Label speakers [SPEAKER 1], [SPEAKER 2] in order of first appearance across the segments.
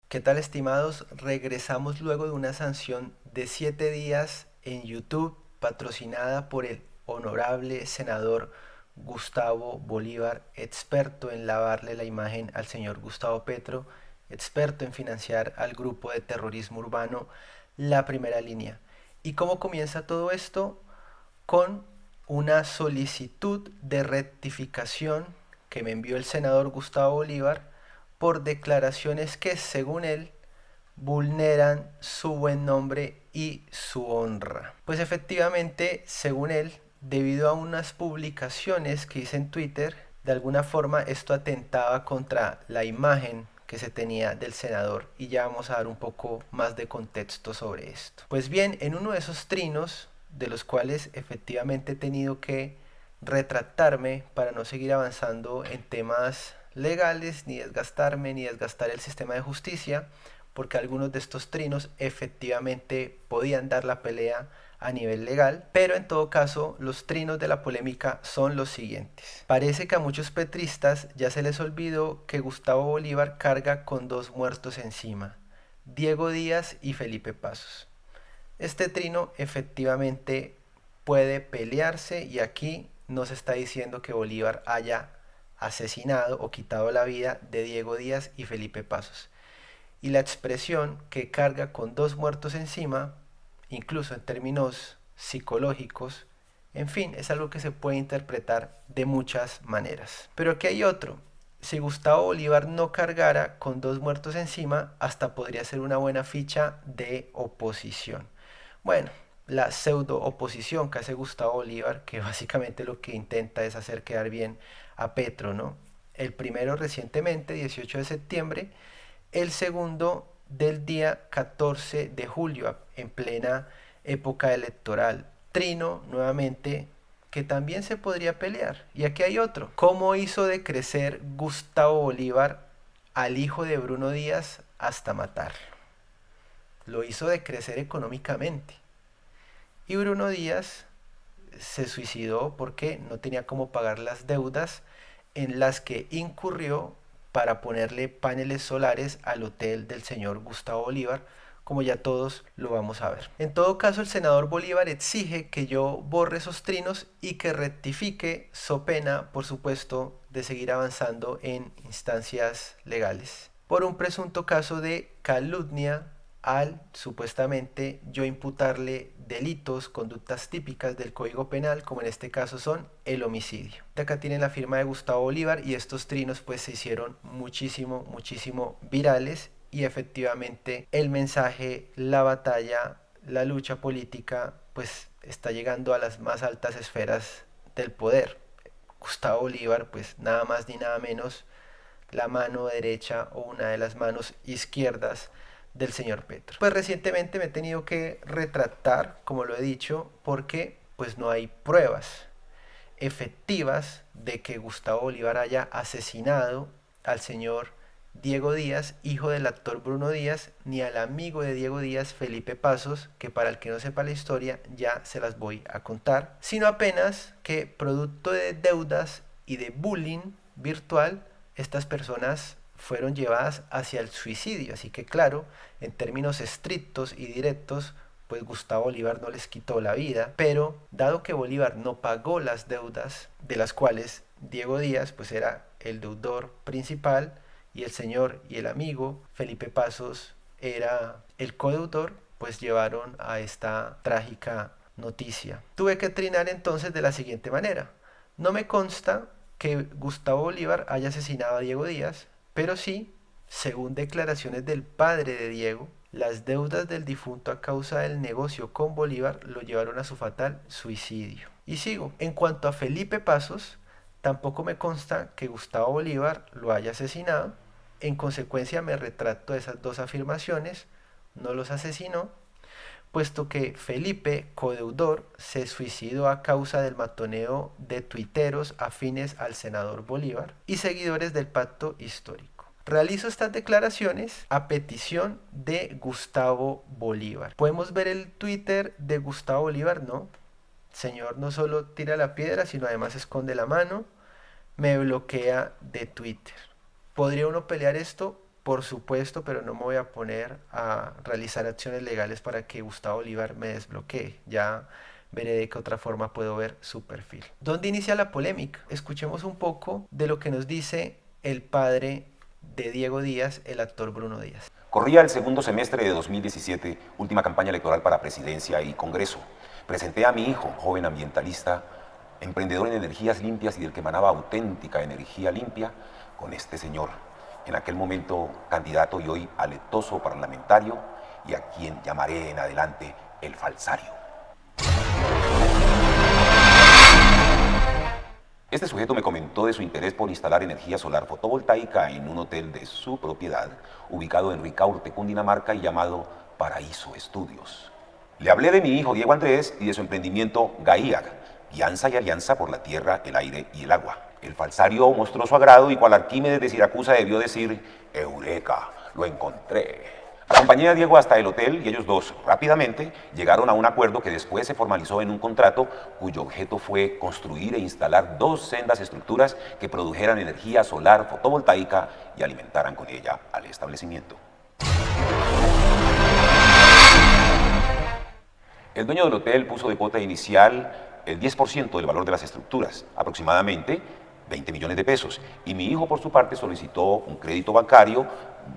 [SPEAKER 1] ¿Qué tal, estimados? Regresamos luego de una sanción de 7 días en YouTube patrocinada por el honorable senador Gustavo Bolívar, experto en lavarle la imagen al señor Gustavo Petro, experto en financiar al grupo de terrorismo urbano La Primera Línea. ¿Y cómo comienza todo esto? Con una solicitud de rectificación que me envió el senador Gustavo Bolívar por declaraciones que, según él, vulneran su buen nombre y su honra. Pues efectivamente, según él, debido a unas publicaciones que hice en Twitter, de alguna forma esto atentaba contra la imagen que se tenía del senador, y ya vamos a dar un poco más de contexto sobre esto. Pues bien, en uno de esos trinos, de los cuales efectivamente he tenido que retractarme para no seguir avanzando en temas legales, ni desgastarme, ni desgastar el sistema de justicia, porque algunos de estos trinos efectivamente podían dar la pelea a nivel legal, pero en todo caso los trinos de la polémica son los siguientes. Parece que a muchos petristas ya se les olvidó que Gustavo Bolívar carga con dos muertos encima, Diego Díaz y Felipe Pasos. Este trino efectivamente puede pelearse, y aquí no se está diciendo que Bolívar haya asesinado o quitado la vida de Diego Díaz y Felipe Pasos. Y la expresión que carga con dos muertos encima, incluso en términos psicológicos, en fin, es algo que se puede interpretar de muchas maneras. Pero aquí hay otro. Si Gustavo Bolívar no cargara con dos muertos encima, hasta podría ser una buena ficha de oposición. Bueno, la pseudo oposición que hace Gustavo Bolívar, que básicamente lo que intenta es hacer quedar bien a Petro, ¿no? El primero recientemente, 18 de septiembre, el segundo del día 14 de julio, en plena época electoral. Trino, nuevamente, que también se podría pelear. Y aquí hay otro. ¿Cómo hizo decrecer Gustavo Bolívar al hijo de Bruno Díaz hasta matarlo? Lo hizo decrecer económicamente. Y Bruno Díaz se suicidó porque no tenía cómo pagar las deudas en las que incurrió para ponerle paneles solares al hotel del señor Gustavo Bolívar, como ya todos lo vamos a ver. En todo caso, el senador Bolívar exige que yo borre esos trinos y que rectifique, so pena, por supuesto, de seguir avanzando en instancias legales, por un presunto caso de calumnia al supuestamente yo imputarle delitos, conductas típicas del Código Penal, como en este caso son el homicidio. Acá tienen la firma de Gustavo Bolívar, y estos trinos pues se hicieron muchísimo virales, y efectivamente el mensaje, la batalla, la lucha política pues está llegando a las más altas esferas del poder. Gustavo Bolívar, pues nada más ni nada menos, la mano derecha o una de las manos izquierdas del señor Petro. Pues recientemente me he tenido que retractar, como lo he dicho, porque pues no hay pruebas efectivas de que Gustavo Bolívar haya asesinado al señor Diego Díaz, hijo del actor Bruno Díaz, ni al amigo de Diego Díaz, Felipe Pasos, que para el que no sepa la historia ya se las voy a contar, sino apenas que, producto de deudas y de bullying virtual, estas personas fueron llevadas hacia el suicidio. Así que claro, en términos estrictos y directos, pues Gustavo Bolívar no les quitó la vida, pero dado que Bolívar no pagó las deudas, de las cuales Diego Díaz pues era el deudor principal, y el señor y el amigo Felipe Pasos era el codeudor, pues llevaron a esta trágica noticia. Tuve que trinar entonces de la siguiente manera. No me consta que Gustavo Bolívar haya asesinado a Diego Díaz, pero sí, según declaraciones del padre de Diego, las deudas del difunto a causa del negocio con Bolívar lo llevaron a su fatal suicidio. Y sigo. En cuanto a Felipe Pasos, tampoco me consta que Gustavo Bolívar lo haya asesinado. En consecuencia me retracto de esas dos afirmaciones. No los asesinó, puesto que Felipe, codeudor, se suicidó a causa del matoneo de tuiteros afines al senador Bolívar y seguidores del pacto histórico. Realizo estas declaraciones a petición de Gustavo Bolívar. ¿Podemos ver el Twitter de Gustavo Bolívar? No. El señor no solo tira la piedra, sino además esconde la mano, me bloquea de Twitter. ¿Podría uno pelear esto? por supuesto, pero no me voy a poner a realizar acciones legales para que Gustavo Bolívar me desbloquee. Ya veré de qué otra forma puedo ver su perfil. ¿Dónde inicia la polémica? Escuchemos un poco de lo que nos dice el padre de Diego Díaz, el actor Bruno Díaz.
[SPEAKER 2] Corría el segundo semestre de 2017, última campaña electoral para presidencia y Congreso. Presenté a mi hijo, joven ambientalista, emprendedor en energías limpias y del que emanaba auténtica energía limpia, con este señor, en aquel momento candidato y hoy aletoso parlamentario, y a quien llamaré en adelante el falsario. Este sujeto me comentó de su interés por instalar energía solar fotovoltaica en un hotel de su propiedad, ubicado en Ricaurte, Cundinamarca, y llamado Paraíso Estudios. Le hablé de mi hijo Diego Andrés y de su emprendimiento GAIAC, Guianza y Alianza por la Tierra, el Aire y el Agua. El falsario mostró su agrado y cual Arquímedes de Siracusa debió decir: ¡Eureka! ¡Lo encontré! Acompañé a Diego hasta el hotel y ellos dos rápidamente llegaron a un acuerdo que después se formalizó en un contrato cuyo objeto fue construir e instalar 2 sendas estructuras que produjeran energía solar fotovoltaica y alimentaran con ella al establecimiento. El dueño del hotel puso de cuota inicial el 10% del valor de las estructuras, aproximadamente 20 millones de pesos, y mi hijo por su parte solicitó un crédito bancario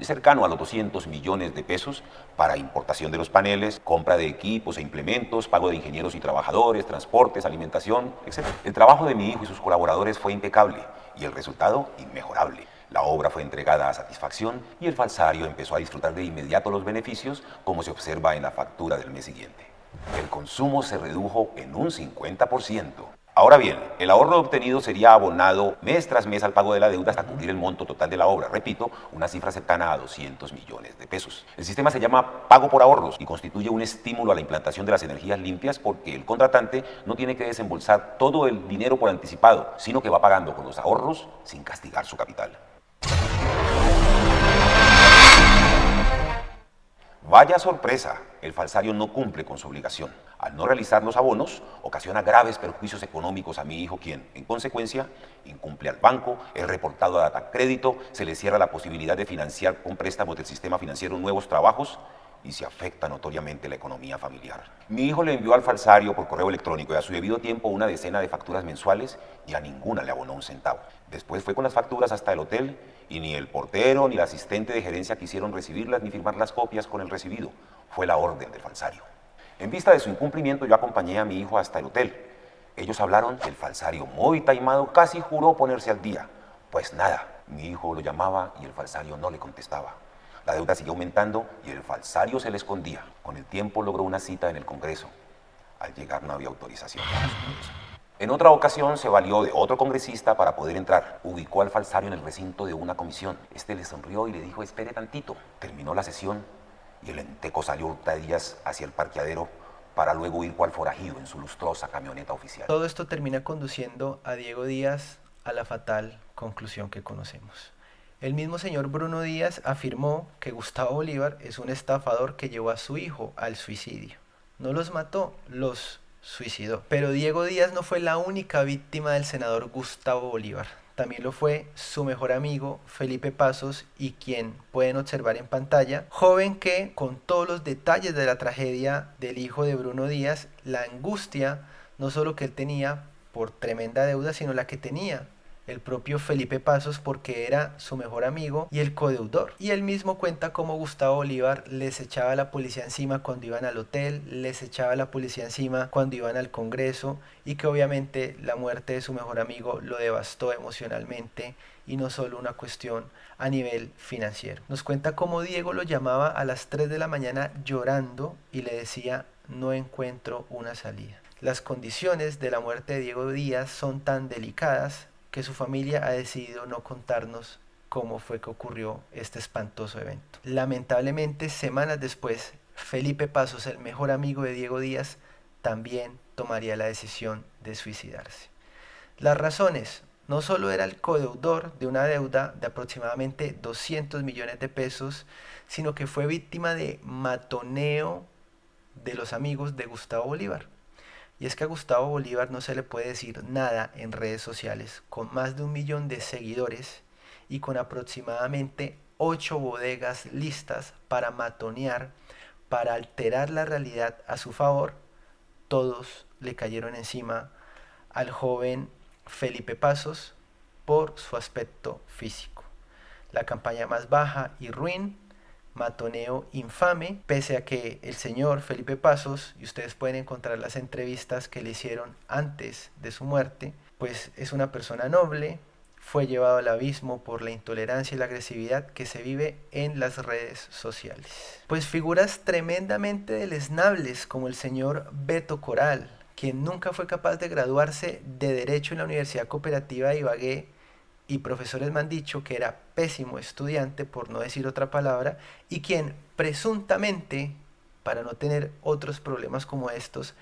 [SPEAKER 2] cercano a los 200 millones de pesos para importación de los paneles, compra de equipos e implementos, pago de ingenieros y trabajadores, transportes, alimentación, etc. El trabajo de mi hijo y sus colaboradores fue impecable y el resultado inmejorable. La obra fue entregada a satisfacción y el falsario empezó a disfrutar de inmediato los beneficios, como se observa en la factura del mes siguiente. El consumo se redujo en un 50%. Ahora bien, el ahorro obtenido sería abonado mes tras mes al pago de la deuda hasta cubrir el monto total de la obra. Repito, una cifra cercana a 200 millones de pesos. El sistema se llama pago por ahorros y constituye un estímulo a la implantación de las energías limpias porque el contratante no tiene que desembolsar todo el dinero por anticipado, sino que va pagando con los ahorros sin castigar su capital. Vaya sorpresa, el falsario no cumple con su obligación. Al no realizar los abonos, ocasiona graves perjuicios económicos a mi hijo, quien, en consecuencia, incumple al banco, es reportado a Datacrédito, se le cierra la posibilidad de financiar con préstamos del sistema financiero nuevos trabajos y se afecta notoriamente la economía familiar. Mi hijo le envió al falsario por correo electrónico y a su debido tiempo una decena de facturas mensuales y a ninguna le abonó un centavo. Después fue con las facturas hasta el hotel y ni el portero ni el asistente de gerencia quisieron recibirlas ni firmar las copias con el recibido. Fue la orden del falsario. En vista de su incumplimiento, yo acompañé a mi hijo hasta el hotel. Ellos hablaron, el falsario, muy taimado, casi juró ponerse al día. Pues nada, mi hijo lo llamaba y el falsario no le contestaba. La deuda siguió aumentando y el falsario se le escondía. Con el tiempo logró una cita en el Congreso. Al llegar no había autorización. En otra ocasión se valió de otro congresista para poder entrar. Ubicó al falsario en el recinto de una comisión. Este le sonrió y le dijo: espere tantito. Terminó la sesión y el enteco salió hurtadillas hacia el parqueadero para luego huir cual forajido en su lustrosa camioneta oficial.
[SPEAKER 1] Todo esto termina conduciendo a Diego Díaz a la fatal conclusión que conocemos. El mismo señor Bruno Díaz afirmó que Gustavo Bolívar es un estafador que llevó a su hijo al suicidio. No los mató, los suicidó. Pero Diego Díaz no fue la única víctima del senador Gustavo Bolívar. También lo fue su mejor amigo Felipe Pasos, y quien pueden observar en pantalla, joven que, con todos los detalles de la tragedia del hijo de Bruno Díaz, la angustia no solo que él tenía por tremenda deuda, sino la que tenía el propio Felipe Pasos, porque era su mejor amigo y el codeudor. Y él mismo cuenta cómo Gustavo Bolívar les echaba a la policía encima cuando iban al hotel, les echaba a la policía encima cuando iban al Congreso, y que obviamente la muerte de su mejor amigo lo devastó emocionalmente y no solo una cuestión a nivel financiero. Nos cuenta cómo Diego lo llamaba a las 3 de la mañana llorando y le decía: no encuentro una salida. Las condiciones de la muerte de Diego Díaz son tan delicadas que su familia ha decidido no contarnos cómo fue que ocurrió este espantoso evento. Lamentablemente, semanas después, Felipe Pasos, el mejor amigo de Diego Díaz, también tomaría la decisión de suicidarse. Las razones: no solo era el codeudor de una deuda de aproximadamente 200 millones de pesos, sino que fue víctima de matoneo de los amigos de Gustavo Bolívar. Y es que a Gustavo Bolívar no se le puede decir nada en redes sociales, con más de 1 millón de seguidores y con aproximadamente 8 bodegas listas para matonear, para alterar la realidad a su favor, todos le cayeron encima al joven Felipe Pasos por su aspecto físico. La campaña más baja y ruin, matoneo infame, pese a que el señor Felipe Pasos, y ustedes pueden encontrar las entrevistas que le hicieron antes de su muerte, pues es una persona noble, fue llevado al abismo por la intolerancia y la agresividad que se vive en las redes sociales. Pues figuras tremendamente deleznables como el señor Beto Coral, quien nunca fue capaz de graduarse de Derecho en la Universidad Cooperativa de Ibagué, y profesores me han dicho que era pésimo estudiante, por no decir otra palabra, y quien presuntamente, para no tener otros problemas como estos,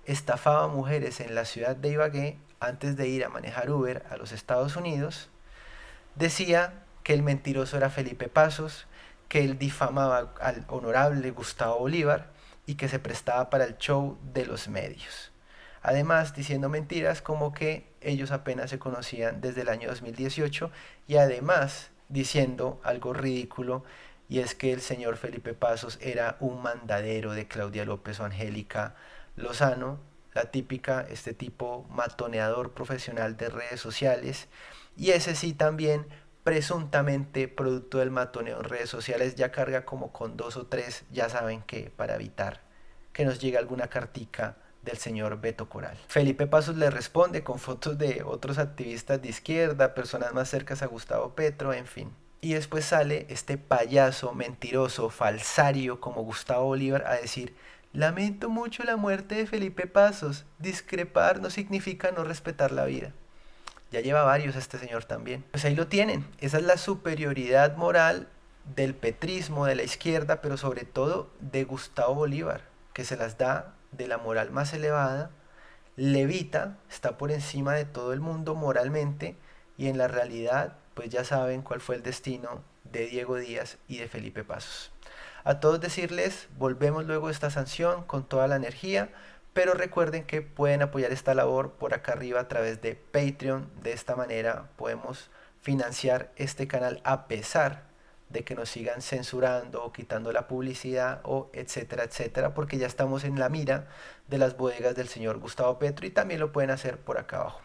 [SPEAKER 1] estafaba a mujeres en la ciudad de Ibagué antes de ir a manejar Uber a los Estados Unidos, decía que el mentiroso era Felipe Pasos, que él difamaba al honorable Gustavo Bolívar y que se prestaba para el show de los medios. Además, diciendo mentiras como que ellos apenas se conocían desde el año 2018 y además diciendo algo ridículo, y es que el señor Felipe Pasos era un mandadero de Claudia López o Angélica Lozano, la típica, este tipo matoneador profesional de redes sociales, y ese sí también presuntamente producto del matoneo en redes sociales ya carga como con 2 o 3, ya saben que para evitar que nos llegue alguna cartica del señor Beto Coral. Felipe Pasos le responde con fotos de otros activistas de izquierda, personas más cercanas a Gustavo Petro, en fin. Y después sale este payaso, mentiroso, falsario como Gustavo Bolívar a decir: lamento mucho la muerte de Felipe Pasos, discrepar no significa no respetar la vida. Ya lleva varios este señor también. Pues ahí lo tienen, esa es la superioridad moral del petrismo, de la izquierda, pero sobre todo de Gustavo Bolívar, que se las da de la moral más elevada, levita, está por encima de todo el mundo moralmente, y en la realidad pues ya saben cuál fue el destino de Diego Díaz y de Felipe Pasos. A todos decirles, volvemos luego de esta sanción con toda la energía, pero recuerden que pueden apoyar esta labor por acá arriba a través de Patreon. De esta manera podemos financiar este canal a pesar de que nos sigan censurando o quitando la publicidad o etcétera, etcétera, porque ya estamos en la mira de las bodegas del señor Gustavo Petro y también lo pueden hacer por acá abajo.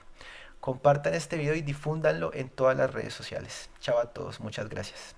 [SPEAKER 1] Compartan este video y difúndanlo en todas las redes sociales. Chao a todos, muchas gracias.